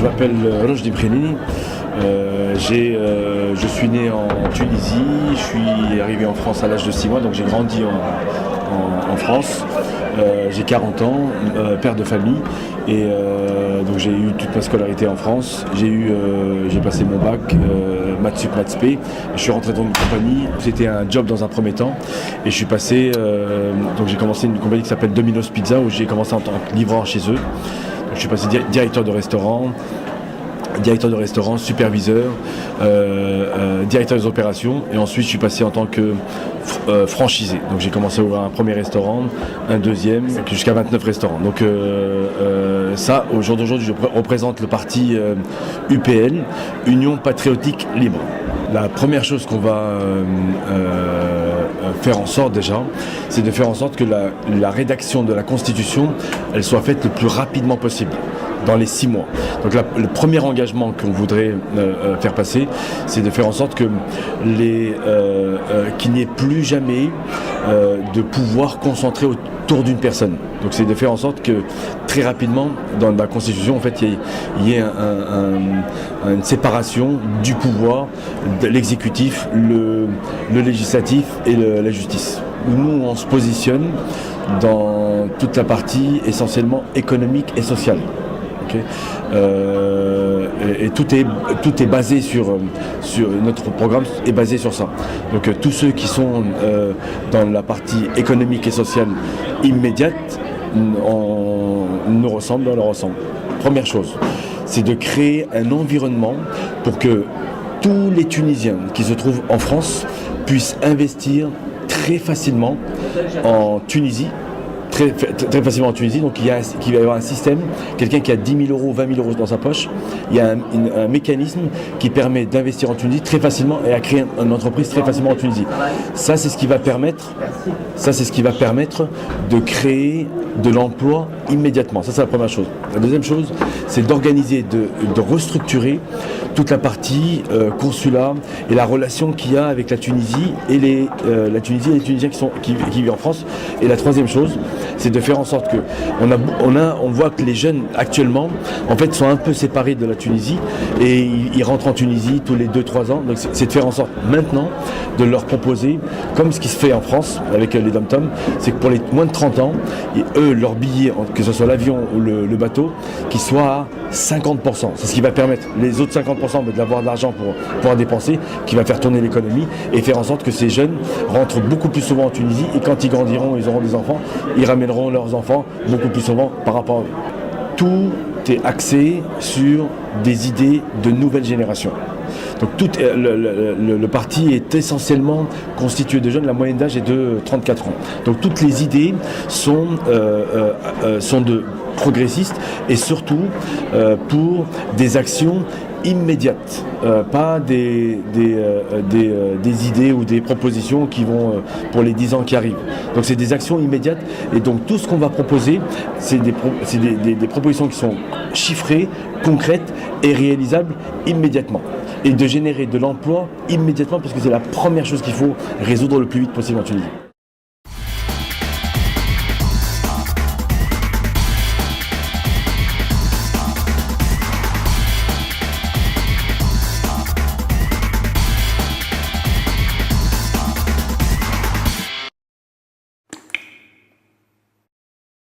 Je m'appelle Rochdi Brenini. Je suis né en Tunisie, je suis arrivé en France à l'âge de 6 mois, donc j'ai grandi en France. J'ai 40 ans, père de famille, et donc j'ai eu toute ma scolarité en France. J'ai passé mon bac, maths sup, maths spé. Je suis rentré dans une compagnie, c'était un job dans un premier temps, et je suis passé, donc j'ai commencé une compagnie qui s'appelle Domino's Pizza, où j'ai commencé en tant que livreur chez eux. Donc je suis passé directeur de restaurant, superviseur, directeur des opérations, et ensuite je suis passé en tant que franchisé. Donc j'ai commencé à ouvrir un premier restaurant, un deuxième, jusqu'à 29 restaurants. Donc ça, au jour d'aujourd'hui, je représente le parti UPL, Union Patriotique Libre. La première chose qu'on va faire en sorte déjà, c'est de faire en sorte que la rédaction de la Constitution, elle soit faite le plus rapidement possible, dans les 6 mois. Donc le premier engagement qu'on voudrait faire passer, c'est de faire en sorte que qu'il n'y ait plus jamais de pouvoir concentré autour d'une personne. Donc c'est de faire en sorte que très rapidement, dans la Constitution, en fait, il y ait une séparation du pouvoir, de l'exécutif, le législatif et la justice. Nous, on se positionne dans toute la partie essentiellement économique et sociale. Okay. Et tout est basé sur notre programme est basé sur ça. Donc tous ceux qui sont dans la partie économique et sociale immédiate nous ressemblent, on leur ressemble. Première chose, c'est de créer un environnement pour que tous les Tunisiens qui se trouvent en France puissent investir très facilement en Tunisie. Très facilement en Tunisie, donc il va y avoir un système, quelqu'un qui a 10 000 euros, 20 000 euros dans sa poche, il y a un mécanisme qui permet d'investir en Tunisie très facilement et à créer une entreprise très facilement en Tunisie. Ça, c'est ce qui va permettre de créer de l'emploi immédiatement. Ça, c'est la première chose. La deuxième chose, c'est d'organiser, de restructurer toute la partie consulat et la relation qu'il y a avec la Tunisie et les Tunisiens qui vivent en France. Et la troisième chose, c'est de faire en sorte que on voit que les jeunes actuellement en fait sont un peu séparés de la Tunisie et ils rentrent en Tunisie tous les 2-3 ans. Donc c'est de faire en sorte maintenant de leur proposer, comme ce qui se fait en France avec les dom-toms, c'est que pour les moins de 30 ans, leur billet, que ce soit l'avion ou le bateau, qui soit à 50%. C'est ce qui va permettre les autres 50% d'avoir de l'argent pour pouvoir dépenser, qui va faire tourner l'économie et faire en sorte que ces jeunes rentrent beaucoup plus souvent en Tunisie, et quand ils grandiront, ils auront des enfants, ils ramèneront leurs enfants beaucoup plus souvent par rapport à eux. Tout est axé sur des idées de nouvelle génération. Donc le parti est essentiellement constitué de jeunes, la moyenne d'âge est de 34 ans. Donc toutes les idées sont de progressistes et surtout pour des actions immédiates, pas des idées ou des propositions qui vont pour les 10 ans qui arrivent. Donc c'est des actions immédiates, et donc tout ce qu'on va proposer, c'est des propositions qui sont chiffrées, concrètes et réalisables immédiatement, et de générer de l'emploi immédiatement, parce que c'est la première chose qu'il faut résoudre le plus vite possible en Tunisie.